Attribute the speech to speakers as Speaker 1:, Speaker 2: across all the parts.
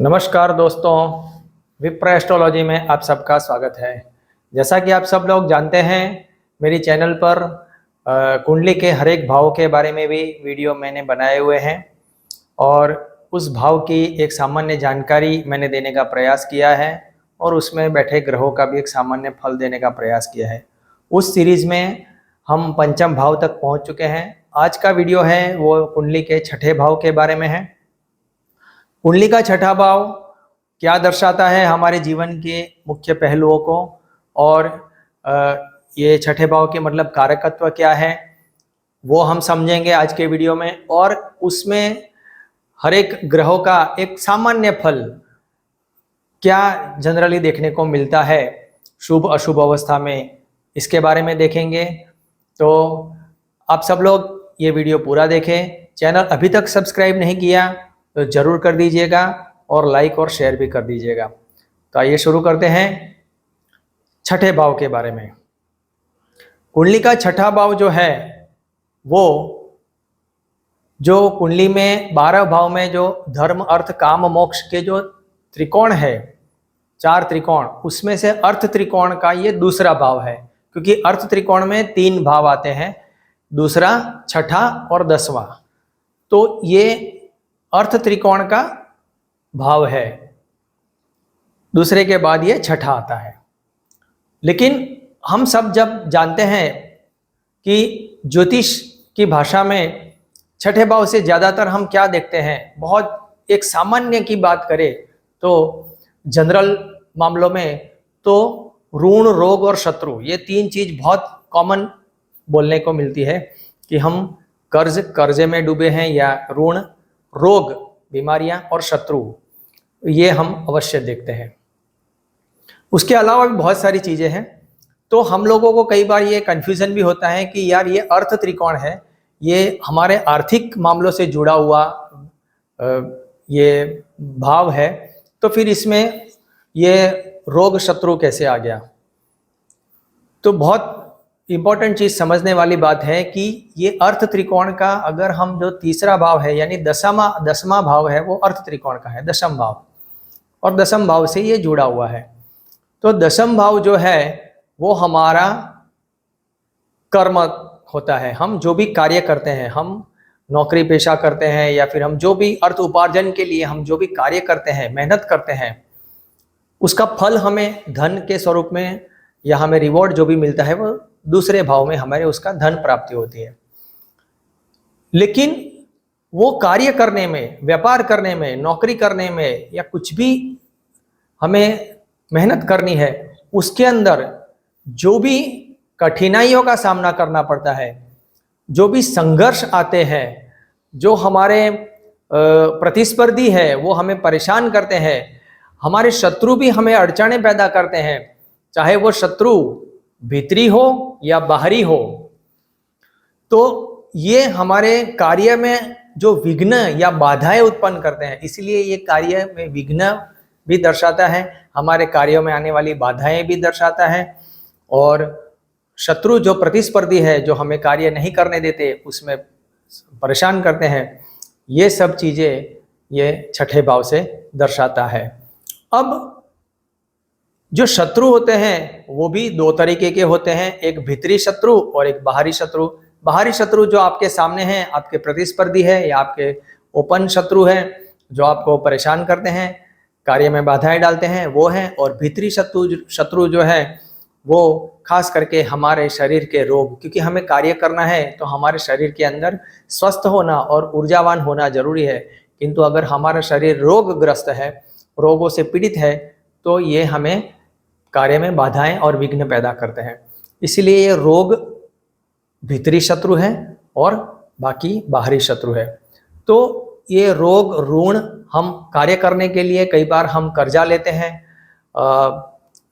Speaker 1: नमस्कार दोस्तों, विप्र एस्ट्रोलॉजी में आप सबका स्वागत है। जैसा कि आप सब लोग जानते हैं, मेरी चैनल पर कुंडली के हर एक भाव के बारे में भी वीडियो मैंने बनाए हुए हैं और उस भाव की एक सामान्य जानकारी मैंने देने का प्रयास किया है और उसमें बैठे ग्रहों का भी एक सामान्य फल देने का प्रयास किया है। उस सीरीज में हम पंचम भाव तक पहुंच चुके हैं। आज का वीडियो है वो कुंडली के छठे भाव के बारे में है। कुंडली का छठा भाव क्या दर्शाता है हमारे जीवन के मुख्य पहलुओं को, और ये छठे भाव के मतलब कारकत्व क्या है वो हम समझेंगे आज के वीडियो में। और उसमें हर एक ग्रहों का एक सामान्य फल क्या जनरली देखने को मिलता है शुभ अशुभ अवस्था में, इसके बारे में देखेंगे। तो आप सब लोग ये वीडियो पूरा देखें। चैनल अभी तक सब्सक्राइब नहीं किया तो जरूर कर दीजिएगा और लाइक और शेयर भी कर दीजिएगा। तो आइए शुरू करते हैं छठे भाव के बारे में। कुंडली का छठा भाव जो है वो जो कुंडली में 12 भाव में जो धर्म अर्थ काम मोक्ष के जो त्रिकोण है, 4 त्रिकोण, उसमें से अर्थ त्रिकोण का ये दूसरा भाव है, क्योंकि अर्थ त्रिकोण में 3 भाव आते हैं, दूसरा, छठा और 10वां। तो ये अर्थ त्रिकोण का भाव है, दूसरे के बाद ये छठा आता है। लेकिन हम सब जब जानते हैं कि ज्योतिष की भाषा में छठे भाव से ज़्यादातर हम क्या देखते हैं, बहुत एक सामान्य की बात करें तो जनरल मामलों में तो ऋण, रोग और शत्रु, ये 3 चीज़ बहुत कॉमन बोलने को मिलती है कि हम कर्जे में डूबे हैं, या ऋण, रोग, बीमारियां और शत्रु, ये हम अवश्य देखते हैं। उसके अलावा भी बहुत सारी चीज़ें हैं। तो हम लोगों को कई बार ये कन्फ्यूज़न भी होता है कि यार ये अर्थ त्रिकोण है, ये हमारे आर्थिक मामलों से जुड़ा हुआ ये भाव है, तो फिर इसमें ये रोग शत्रु कैसे आ गया। तो बहुत इम्पॉर्टेंट चीज़ समझने वाली बात है कि ये अर्थ त्रिकोण का, अगर हम जो तीसरा भाव है यानी दसवां भाव है वो अर्थ त्रिकोण का है, दशम भाव, और दशम भाव से ये जुड़ा हुआ है। तो दशम भाव जो है वो हमारा कर्म होता है। हम जो भी कार्य करते हैं, हम नौकरी पेशा करते हैं या फिर हम जो भी अर्थ उपार्जन के लिए हम जो भी कार्य करते हैं, मेहनत करते हैं, उसका फल हमें धन के स्वरूप में या हमें रिवॉर्ड जो भी मिलता है वो दूसरे भाव में हमारे उसका धन प्राप्ति होती है। लेकिन वो कार्य करने में, व्यापार करने में, नौकरी करने में या कुछ भी हमें मेहनत करनी है, उसके अंदर जो भी कठिनाइयों का सामना करना पड़ता है, जो भी संघर्ष आते हैं, जो हमारे प्रतिस्पर्धी है वो हमें परेशान करते हैं, हमारे शत्रु भी हमें अड़चने पैदा करते हैं, चाहे वो शत्रु भीतरी हो या बाहरी हो, तो ये हमारे कार्य में जो विघ्न या बाधाएं उत्पन्न करते हैं। इसलिए ये कार्य में विघ्न भी दर्शाता है, हमारे कार्यों में आने वाली बाधाएं भी दर्शाता है, और शत्रु जो प्रतिस्पर्धी है जो हमें कार्य नहीं करने देते, उसमें परेशान करते हैं, ये सब चीज़ें ये छठे भाव से दर्शाता है। अब जो शत्रु होते हैं वो भी 2 तरीके के होते हैं, एक भीतरी शत्रु और एक बाहरी शत्रु। बाहरी शत्रु जो आपके सामने हैं, आपके प्रतिस्पर्धी है या आपके ओपन शत्रु हैं जो आपको परेशान करते हैं, कार्य में बाधाएं डालते हैं, वो हैं। और भीतरी शत्रु जो है वो खास करके हमारे शरीर के रोग, क्योंकि हमें कार्य करना है तो हमारे शरीर के अंदर स्वस्थ होना और ऊर्जावान होना जरूरी है। किंतु अगर हमारा शरीर रोगग्रस्त है, रोगों से पीड़ित है, तो ये हमें कार्य में बाधाएं और विघ्न पैदा करते हैं। इसलिए ये रोग भीतरी शत्रु है और बाकी बाहरी शत्रु है। तो ये रोग, ऋण, हम कार्य करने के लिए कई बार हम कर्जा लेते हैं,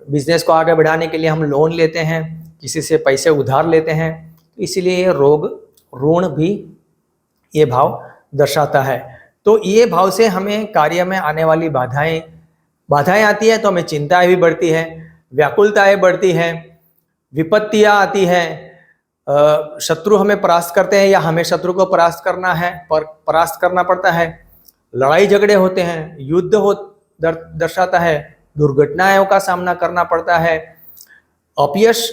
Speaker 1: बिजनेस को आगे बढ़ाने के लिए हम लोन लेते हैं, किसी से पैसे उधार लेते हैं, इसीलिए ये रोग, ऋण भी ये भाव दर्शाता है। तो ये भाव से हमें कार्य में आने वाली बाधाएं आती है, तो हमें चिंताएं भी बढ़ती है, व्याकुलताएं बढ़ती हैं, विपत्तियां आती हैं, शत्रु हमें परास्त करते हैं या हमें शत्रु को परास्त करना पड़ता है, लड़ाई झगड़े होते हैं, युद्ध दर्शाता है, दुर्घटनाओं का सामना करना पड़ता है, अपयश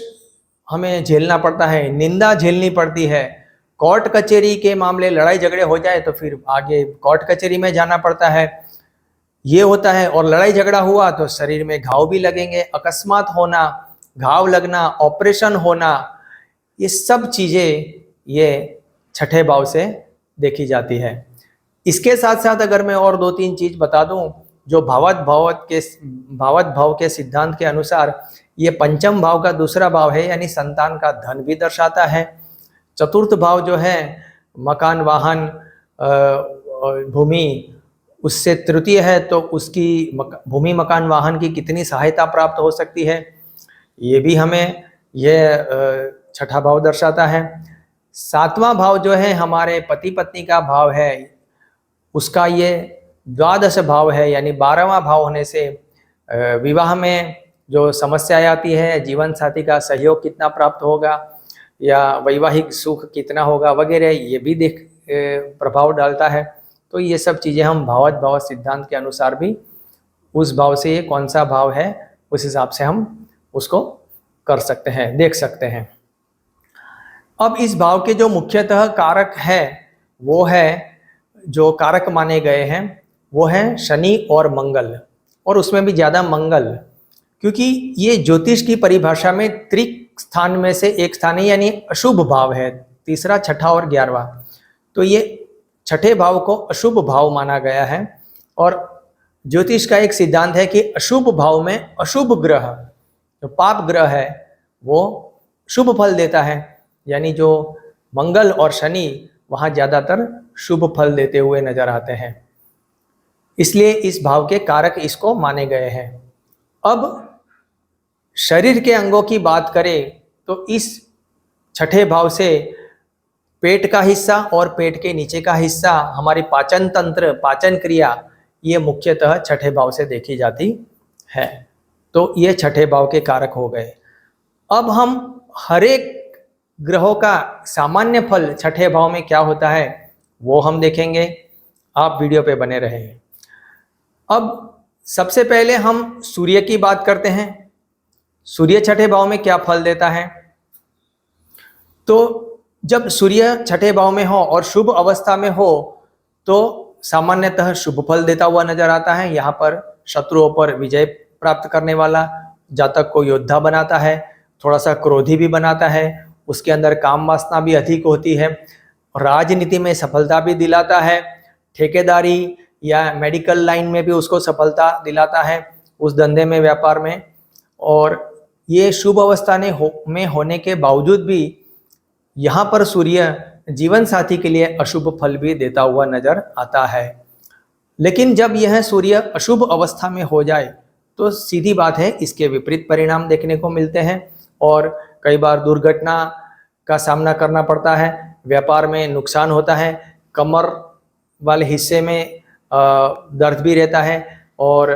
Speaker 1: हमें झेलना पड़ता है, निंदा झेलनी पड़ती है, कोर्ट कचहरी के मामले लड़ाई झगड़े हो जाए तो फिर आगे कोर्ट कचहरी में जाना पड़ता है, ये होता है। और लड़ाई झगड़ा हुआ तो शरीर में घाव भी लगेंगे, अकस्मात होना, घाव लगना, ऑपरेशन होना, ये सब चीजें ये छठे भाव से देखी जाती है। इसके साथ साथ अगर मैं और 2-3 चीज बता दूं, जो भावत भाव के सिद्धांत के अनुसार ये पंचम भाव का दूसरा भाव है, यानी संतान का धन भी दर्शाता है। चतुर्थ भाव जो है मकान, वाहन, भूमि, उससे तृतीय है तो उसकी भूमि, मकान, वाहन की कितनी सहायता प्राप्त हो सकती है, ये भी हमें यह छठा भाव दर्शाता है। सातवां भाव जो है हमारे पति पत्नी का भाव है, उसका ये द्वादश भाव है, यानी 12वां भाव होने से विवाह में जो समस्याएं आती है, जीवन साथी का सहयोग कितना प्राप्त होगा या वैवाहिक सुख कितना होगा वगैरह, ये भी प्रभाव डालता है। तो ये सब चीज़ें हम भावत भाव सिद्धांत के अनुसार भी उस भाव से ये कौन सा भाव है उस हिसाब से हम उसको कर सकते हैं, देख सकते हैं। अब इस भाव के जो मुख्यतः कारक है वो है, जो कारक माने गए हैं वो है शनि और मंगल, और उसमें भी ज़्यादा मंगल, क्योंकि ये ज्योतिष की परिभाषा में त्रिक स्थान में से एक स्थान है, यानी अशुभ भाव है, तीसरा, छठा और 11वां। तो ये छठे भाव को अशुभ भाव माना गया है। और ज्योतिष का एक सिद्धांत है कि अशुभ भाव में अशुभ ग्रह, जो पाप ग्रह है, वो शुभ फल देता है, यानी जो मंगल और शनि वहाँ ज़्यादातर शुभ फल देते हुए नजर आते हैं, इसलिए इस भाव के कारक इसको माने गए हैं। अब शरीर के अंगों की बात करें तो इस छठे भाव से पेट का हिस्सा और पेट के नीचे का हिस्सा, हमारी पाचन तंत्र, पाचन क्रिया, ये मुख्यतः छठे भाव से देखी जाती है। तो ये छठे भाव के कारक हो गए। अब हम हर एक ग्रहों का सामान्य फल छठे भाव में क्या होता है वो हम देखेंगे, आप वीडियो पे बने रहें। अब सबसे पहले हम सूर्य की बात करते हैं। सूर्य छठे भाव में क्या फल देता है? तो जब सूर्य छठे भाव में हो और शुभ अवस्था में हो तो सामान्यतः शुभ फल देता हुआ नजर आता है। यहाँ पर शत्रुओं पर विजय प्राप्त करने वाला, जातक को योद्धा बनाता है, थोड़ा सा क्रोधी भी बनाता है, उसके अंदर काम वासना भी अधिक होती है, राजनीति में सफलता भी दिलाता है, ठेकेदारी या मेडिकल लाइन में भी उसको सफलता दिलाता है, उस धंधे में, व्यापार में। और ये शुभ अवस्था में होने के बावजूद भी यहाँ पर सूर्य जीवन साथी के लिए अशुभ फल भी देता हुआ नजर आता है। लेकिन जब यह सूर्य अशुभ अवस्था में हो जाए तो सीधी बात है, इसके विपरीत परिणाम देखने को मिलते हैं और कई बार दुर्घटना का सामना करना पड़ता है, व्यापार में नुकसान होता है, कमर वाले हिस्से में दर्द भी रहता है और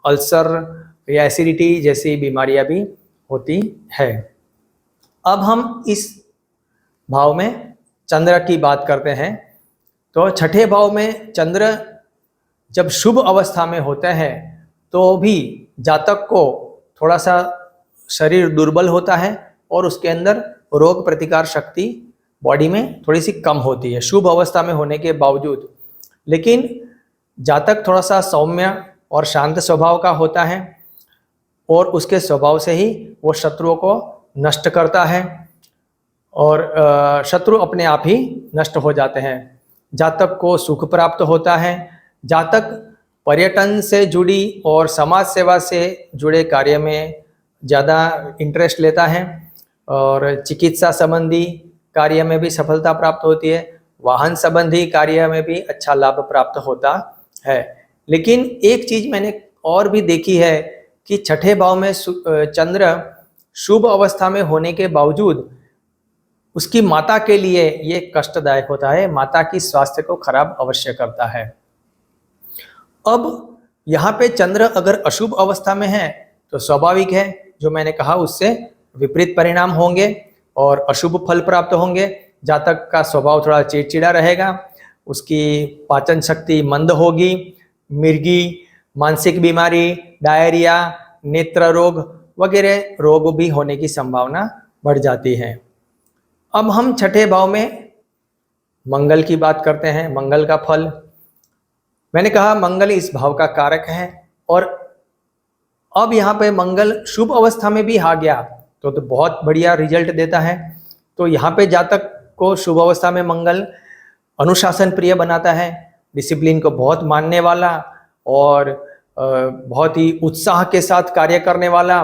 Speaker 1: अल्सर या एसिडिटी जैसी बीमारियां भी होती है। अब हम इस भाव में चंद्र की बात करते हैं। तो छठे भाव में चंद्र जब शुभ अवस्था में होते हैं तो भी जातक को थोड़ा सा शरीर दुर्बल होता है और उसके अंदर रोग प्रतिकार शक्ति बॉडी में थोड़ी सी कम होती है शुभ अवस्था में होने के बावजूद। लेकिन जातक थोड़ा सा सौम्य और शांत स्वभाव का होता है और उसके स्वभाव से ही वो शत्रुओं को नष्ट करता है और शत्रु अपने आप ही नष्ट हो जाते हैं। जातक को सुख प्राप्त होता है। जातक पर्यटन से जुड़ी और समाज सेवा से जुड़े कार्य में ज़्यादा इंटरेस्ट लेता है और चिकित्सा संबंधी कार्य में भी सफलता प्राप्त होती है, वाहन संबंधी कार्य में भी अच्छा लाभ प्राप्त होता है। लेकिन एक चीज़ मैंने और भी देखी है कि छठे भाव में चंद्र शुभ अवस्था में होने के बावजूद उसकी माता के लिए ये कष्टदायक होता है, माता की स्वास्थ्य को खराब अवश्य करता है। अब यहाँ पे चंद्र अगर अशुभ अवस्था में है तो स्वाभाविक है, जो मैंने कहा उससे विपरीत परिणाम होंगे और अशुभ फल प्राप्त होंगे। जातक का स्वभाव थोड़ा चिड़चिड़ा रहेगा, उसकी पाचन शक्ति मंद होगी, मिर्गी मानसिक बीमारी, डायरिया, नेत्र रोग वगैरह रोग भी होने की संभावना बढ़ जाती है। अब हम छठे भाव में मंगल की बात करते हैं। मंगल का फल, मैंने कहा मंगल इस भाव का कारक है, और अब यहाँ पे मंगल शुभ अवस्था में भी आ गया तो बहुत बढ़िया रिजल्ट देता है। तो यहाँ पे जातक को शुभ अवस्था में मंगल अनुशासन प्रिय बनाता है, डिसिप्लिन को बहुत मानने वाला और बहुत ही उत्साह के साथ कार्य करने वाला,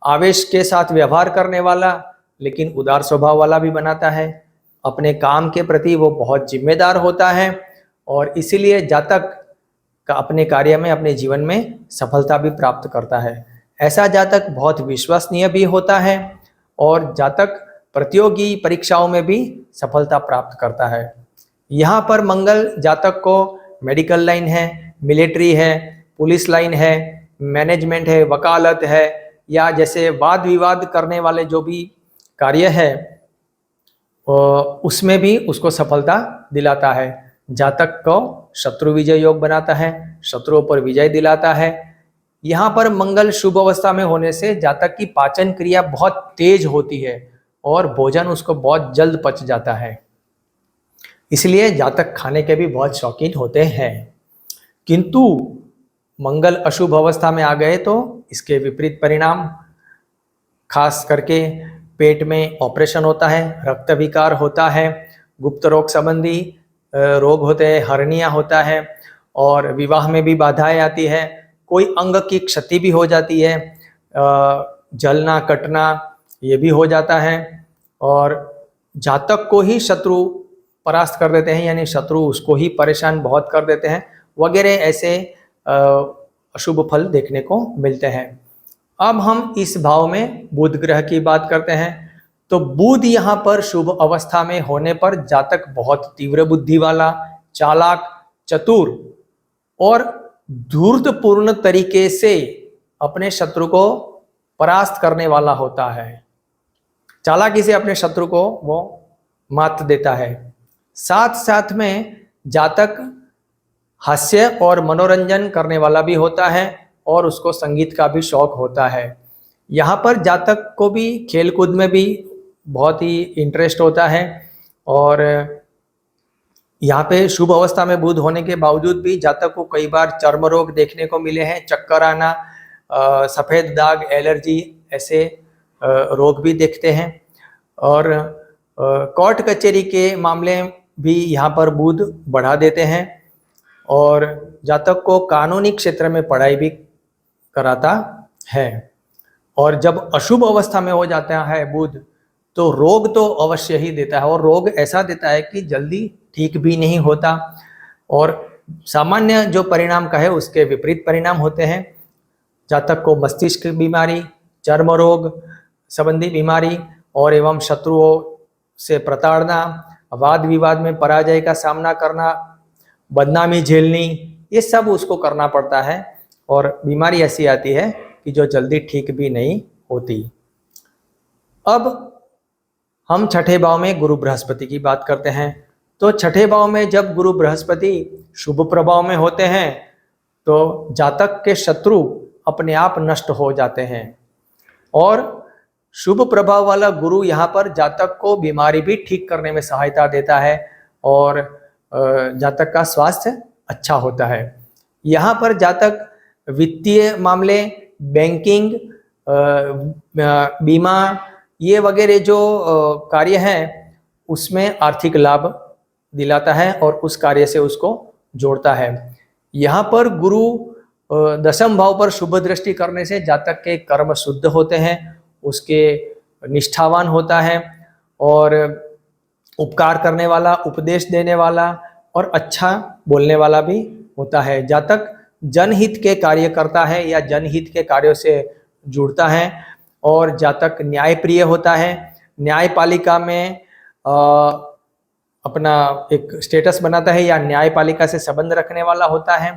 Speaker 1: आवेश के साथ व्यवहार करने वाला, लेकिन उदार स्वभाव वाला भी बनाता है। अपने काम के प्रति वो बहुत जिम्मेदार होता है और इसीलिए जातक का अपने कार्य में, अपने जीवन में सफलता भी प्राप्त करता है। ऐसा जातक बहुत विश्वसनीय भी होता है और जातक प्रतियोगी परीक्षाओं में भी सफलता प्राप्त करता है। यहाँ पर मंगल जातक को मेडिकल लाइन है, मिलिट्री है, पुलिस लाइन है, मैनेजमेंट है, वकालत है, या जैसे वाद विवाद करने वाले जो भी कार्य है उसमें भी उसको सफलता दिलाता है। जातक को शत्रु विजय योग बनाता है, शत्रुओं पर विजय दिलाता है। यहाँ पर मंगल शुभ अवस्था में होने से जातक की पाचन क्रिया बहुत तेज होती है और भोजन उसको बहुत जल्द पच जाता है, इसलिए जातक खाने के भी बहुत शौकीन होते हैं। किंतु मंगल अशुभ अवस्था में आ गए तो इसके विपरीत परिणाम, खास करके पेट में ऑपरेशन होता है, रक्त विकार होता है, गुप्त रोग संबंधी रोग होते हैं, हर्निया होता है, और विवाह में भी बाधाएं आती है, कोई अंग की क्षति भी हो जाती है, जलना कटना ये भी हो जाता है, और जातक को ही शत्रु परास्त कर देते हैं, यानी शत्रु उसको ही परेशान बहुत कर देते हैं, वगैरह ऐसे अशुभ फल देखने को मिलते हैं। अब हम इस भाव में बुध ग्रह की बात करते हैं। तो बुध यहाँ पर शुभ अवस्था में होने पर जातक बहुत तीव्र बुद्धि वाला, चालाक, चतुर और धूर्तपूर्ण तरीके से अपने शत्रु को परास्त करने वाला होता है। चालाकी से अपने शत्रु को वो मात देता है। साथ साथ में जातक हास्य और मनोरंजन करने वाला भी होता है और उसको संगीत का भी शौक होता है। यहाँ पर जातक को भी खेलकूद में भी बहुत ही इंटरेस्ट होता है, और यहाँ पे शुभ अवस्था में बुध होने के बावजूद भी जातक को कई बार चर्म रोग देखने को मिले हैं, चक्कर आना, सफ़ेद दाग, एलर्जी, ऐसे रोग भी देखते हैं। और कोर्ट कचहरी के मामले भी यहाँ पर बुध बढ़ा देते हैं, और जातक को कानूनी क्षेत्र में पढ़ाई भी कराता है। और जब अशुभ अवस्था में हो जाता है बुध, तो रोग तो अवश्य ही देता है, और रोग ऐसा देता है कि जल्दी ठीक भी नहीं होता, और सामान्य जो परिणाम का है उसके विपरीत परिणाम होते हैं। जातक को मस्तिष्क की बीमारी, चर्म रोग संबंधी बीमारी और एवं शत्रुओं से प्रताड़ना, वाद विवाद में पराजय का सामना करना, बदनामी झेलनी, ये सब उसको करना पड़ता है, और बीमारी ऐसी आती है कि जो जल्दी ठीक भी नहीं होती। अब हम छठे भाव में गुरु बृहस्पति की बात करते हैं। तो छठे भाव में जब गुरु बृहस्पति शुभ प्रभाव में होते हैं तो जातक के शत्रु अपने आप नष्ट हो जाते हैं, और शुभ प्रभाव वाला गुरु यहाँ पर जातक को बीमारी भी ठीक करने में सहायता देता है, और जातक का स्वास्थ्य अच्छा होता है। यहाँ पर जातक वित्तीय मामले, बैंकिंग, बीमा, ये वगैरह जो कार्य हैं उसमें आर्थिक लाभ दिलाता है और उस कार्य से उसको जोड़ता है। यहाँ पर गुरु दशम भाव पर शुभ दृष्टि करने से जातक के कर्म शुद्ध होते हैं, उसके निष्ठावान होता है, और उपकार करने वाला, उपदेश देने वाला और अच्छा बोलने वाला भी होता है। जातक जनहित के कार्य करता है या जनहित के कार्यों से जुड़ता है, और जातक न्यायप्रिय होता है। न्यायपालिका में अपना एक स्टेटस बनाता है या न्यायपालिका से संबंध रखने वाला होता है।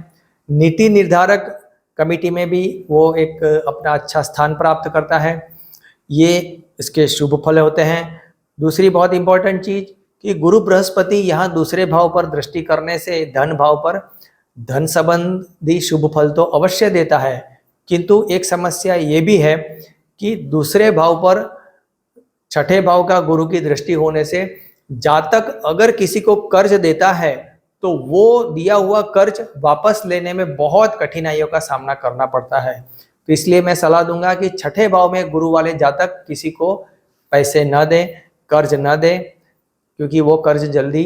Speaker 1: नीति निर्धारक कमेटी में भी वो एक अपना अच्छा स्थान प्राप्त करता है। ये इसके शुभ फल होते हैं। दूसरी बहुत इंपॉर्टेंट चीज कि गुरु बृहस्पति यहाँ दूसरे भाव पर दृष्टि करने से, धन भाव पर, धन संबंधी शुभ फल तो अवश्य देता है, किंतु एक समस्या ये भी है कि दूसरे भाव पर छठे भाव का गुरु की दृष्टि होने से जातक अगर किसी को कर्ज देता है तो वो दिया हुआ कर्ज वापस लेने में बहुत कठिनाइयों का सामना करना पड़ता है। तो इसलिए मैं सलाह दूंगा कि छठे भाव में गुरु वाले जातक किसी को पैसे न दे, कर्ज न दे, क्योंकि वो कर्ज जल्दी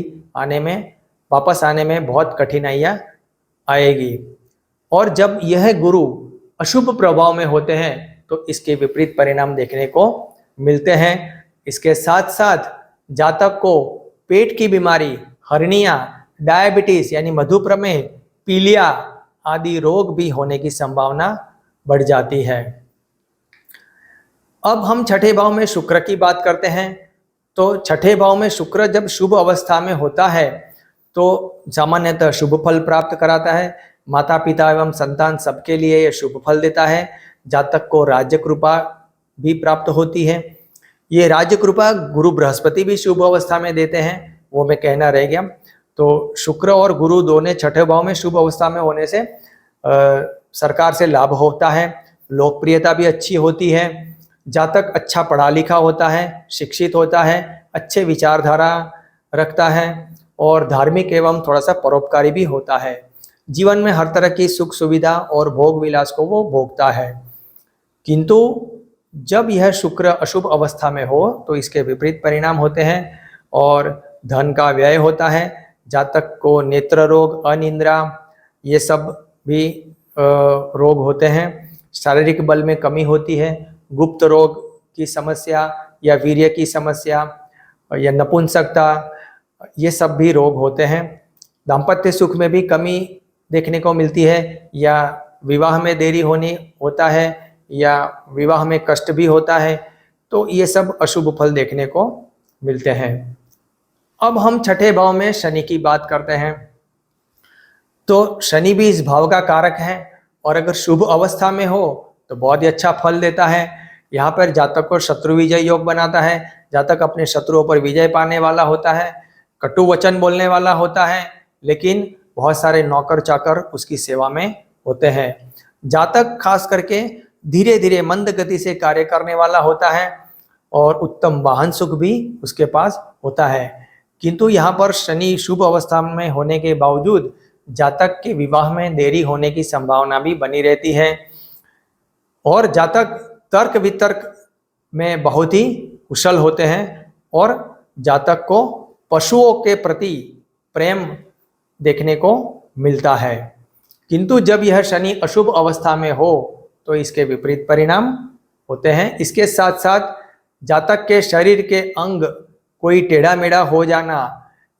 Speaker 1: वापस आने में बहुत कठिनाइयाँ आएगी। और जब यह गुरु अशुभ प्रभाव में होते हैं तो इसके विपरीत परिणाम देखने को मिलते हैं। इसके साथ साथ जातक को पेट की बीमारी, हर्निया, डायबिटीज यानी मधुप्रमेह, पीलिया आदि रोग भी होने की संभावना बढ़ जाती है। अब हम छठे भाव में शुक्र की बात करते हैं। तो छठे भाव में शुक्र जब शुभ अवस्था में होता है तो सामान्यतः शुभ फल प्राप्त कराता है। माता पिता एवं संतान सबके लिए यह शुभ फल देता है। जातक को राज्य कृपा भी प्राप्त होती है। ये राज्य कृपा गुरु बृहस्पति भी शुभ अवस्था में देते हैं, वो मैं कहना रह गया। तो शुक्र और गुरु दोनों छठे भाव में शुभ अवस्था में होने से सरकार से लाभ होता है, लोकप्रियता भी अच्छी होती है, जातक अच्छा पढ़ा लिखा होता है, शिक्षित होता है, अच्छे विचारधारा रखता है और धार्मिक एवं थोड़ा सा परोपकारी भी होता है। जीवन में हर तरह की सुख सुविधा और भोग विलास को वो भोगता है। किंतु जब यह शुक्र अशुभ अवस्था में हो तो इसके विपरीत परिणाम होते हैं और धन का व्यय होता है। जातक को नेत्र रोग, अनिद्रा ये सब भी रोग होते हैं। शारीरिक बल में कमी होती है, गुप्त रोग की समस्या या वीर्य की समस्या या नपुंसकता, ये सब भी रोग होते हैं। दाम्पत्य सुख में भी कमी देखने को मिलती है या विवाह में देरी होता है या विवाह में कष्ट भी होता है। तो ये सब अशुभ फल देखने को मिलते हैं। अब हम छठे भाव में शनि की बात करते हैं। तो शनि भी इस भाव का कारक है और अगर शुभ अवस्था में हो तो बहुत ही अच्छा फल देता है। यहाँ पर जातक को शत्रु विजय योग बनाता है। जातक अपने शत्रुओं पर विजय पाने वाला होता है, कटु वचन बोलने वाला होता है, लेकिन बहुत सारे नौकर चाकर उसकी सेवा में होते हैं। जातक खास करके धीरे धीरे मंद गति से कार्य करने वाला होता है और उत्तम वाहन सुख भी उसके पास होता है। किंतु यहाँ पर शनि शुभ अवस्था में होने के बावजूद जातक के विवाह में देरी होने की संभावना भी बनी रहती है और जातक तर्क वितर्क में बहुत ही कुशल होते हैं और जातक को पशुओं के प्रति प्रेम देखने को मिलता है। किंतु जब यह शनि अशुभ अवस्था में हो तो इसके विपरीत परिणाम होते हैं। इसके साथ साथ जातक के शरीर के अंग कोई टेढ़ा मेढ़ा हो जाना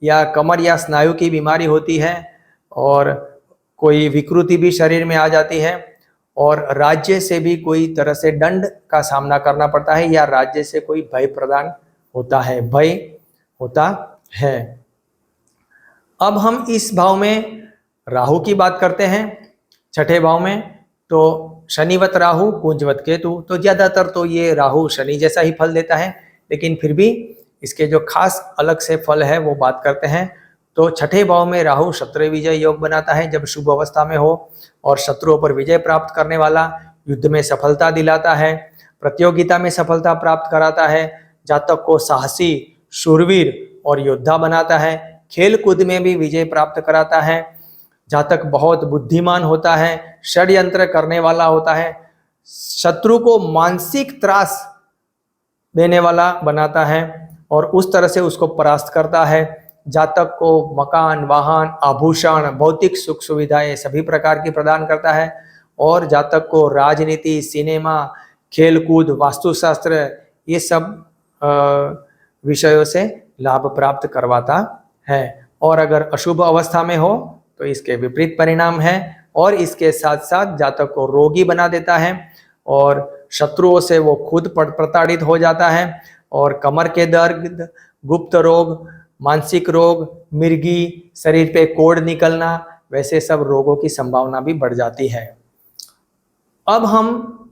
Speaker 1: या कमर या स्नायु की बीमारी होती है और कोई विकृति भी शरीर में आ जाती है और राज्य से भी कोई तरह से दंड का सामना करना पड़ता है या राज्य से कोई भय प्रदान होता है। अब हम इस भाव में राहु की बात करते हैं। छठे भाव में तो शनिवत राहु, कुंजवत केतु, तो ज्यादातर तो ये राहु शनि जैसा ही फल देता है, लेकिन फिर भी इसके जो खास अलग से फल है वो बात करते हैं। तो छठे भाव में राहु शत्रु विजय योग बनाता है जब शुभ अवस्था में हो और शत्रुओं पर विजय प्राप्त करने वाला, युद्ध में सफलता दिलाता है, प्रतियोगिता में सफलता प्राप्त कराता है, जातक को साहसी, शूरवीर और योद्धा बनाता है, खेल कूद में भी विजय प्राप्त कराता है, जातक बहुत बुद्धिमान होता है, षड्यंत्र करने वाला होता है, शत्रु को मानसिक त्रास देने वाला बनाता है और उस तरह से उसको परास्त करता है। जातक को मकान, वाहन, आभूषण, भौतिक सुख सुविधाएं सभी प्रकार की प्रदान करता है और जातक को राजनीति, सिनेमा, खेलकूद, वास्तुशास्त्र ये सब विषयों से लाभ प्राप्त करवाता है। और अगर अशुभ अवस्था में हो तो इसके विपरीत परिणाम है और इसके साथ साथ जातक को रोगी बना देता है और शत्रुओं से वो खुद प्रताड़ित हो जाता है और कमर के दर्द, गुप्त रोग, मानसिक रोग, मिर्गी, शरीर पे कोढ़ निकलना, वैसे सब रोगों की संभावना भी बढ़ जाती है। अब हम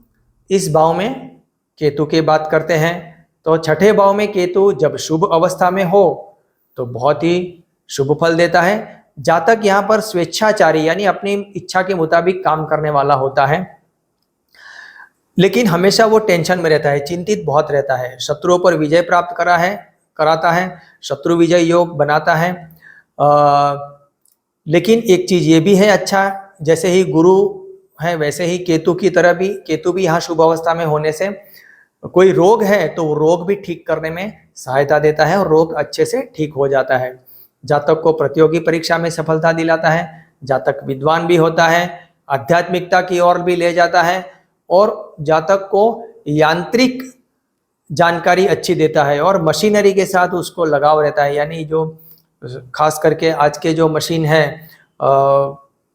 Speaker 1: इस भाव में केतु की बात करते हैं। तो छठे भाव में केतु जब शुभ अवस्था में हो तो बहुत ही शुभ फल देता है। जातक यहाँ पर स्वेच्छाचारी यानी अपनी इच्छा के मुताबिक काम करने वाला होता है, लेकिन हमेशा वो टेंशन में रहता है, चिंतित बहुत रहता है। शत्रुओं पर विजय प्राप्त कराता है, शत्रु विजय योग बनाता है। लेकिन एक चीज ये भी है अच्छा, जैसे ही गुरु है वैसे ही केतु की तरह भी, केतु भी यहाँ शुभ अवस्था में होने से कोई रोग है तो वो रोग भी ठीक करने में सहायता देता है और रोग अच्छे से ठीक हो जाता है। जातक को प्रतियोगी परीक्षा में सफलता दिलाता है, जातक विद्वान भी होता है, आध्यात्मिकता की ओर भी ले जाता है और जातक को यांत्रिक जानकारी अच्छी देता है और मशीनरी के साथ उसको लगाव रहता है। यानी जो खास करके आज के जो मशीन है,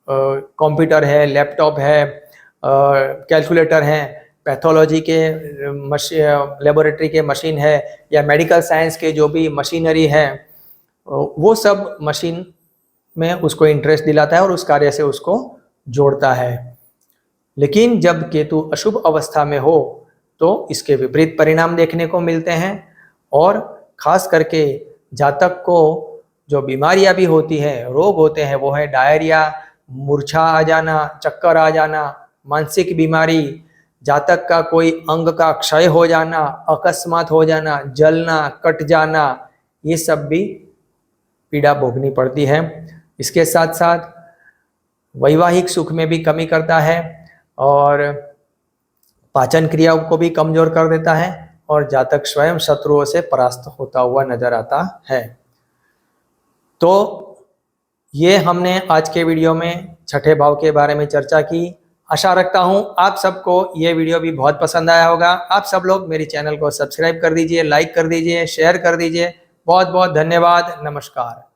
Speaker 1: कंप्यूटर है, लैपटॉप है, कैलकुलेटर है, पैथोलॉजी के लेबोरेटरी के मशीन है या मेडिकल साइंस के जो भी मशीनरी है, वो सब मशीन में उसको इंटरेस्ट दिलाता है और उस कार्य से उसको जोड़ता है। लेकिन जब केतु अशुभ अवस्था में हो तो इसके विपरीत परिणाम देखने को मिलते हैं और खास करके जातक को जो बीमारियां भी होती हैं, रोग होते हैं, वो है डायरिया, मूर्छा आ जाना, चक्कर आ जाना, मानसिक बीमारी, जातक का कोई अंग का क्षय हो जाना, अकस्मात हो जाना, जलना, कट जाना, ये सब भी पीड़ा भोगनी पड़ती है। इसके साथ साथ वैवाहिक सुख में भी कमी करता है और पाचन क्रिया को भी कमजोर कर देता है और जातक स्वयं शत्रुओं से परास्त होता हुआ नजर आता है। तो ये हमने आज के वीडियो में छठे भाव के बारे में चर्चा की। आशा रखता हूं आप सबको ये वीडियो भी बहुत पसंद आया होगा। आप सब लोग मेरे चैनल को सब्सक्राइब कर दीजिए, लाइक कर दीजिए, शेयर कर दीजिए। बहुत बहुत धन्यवाद। नमस्कार।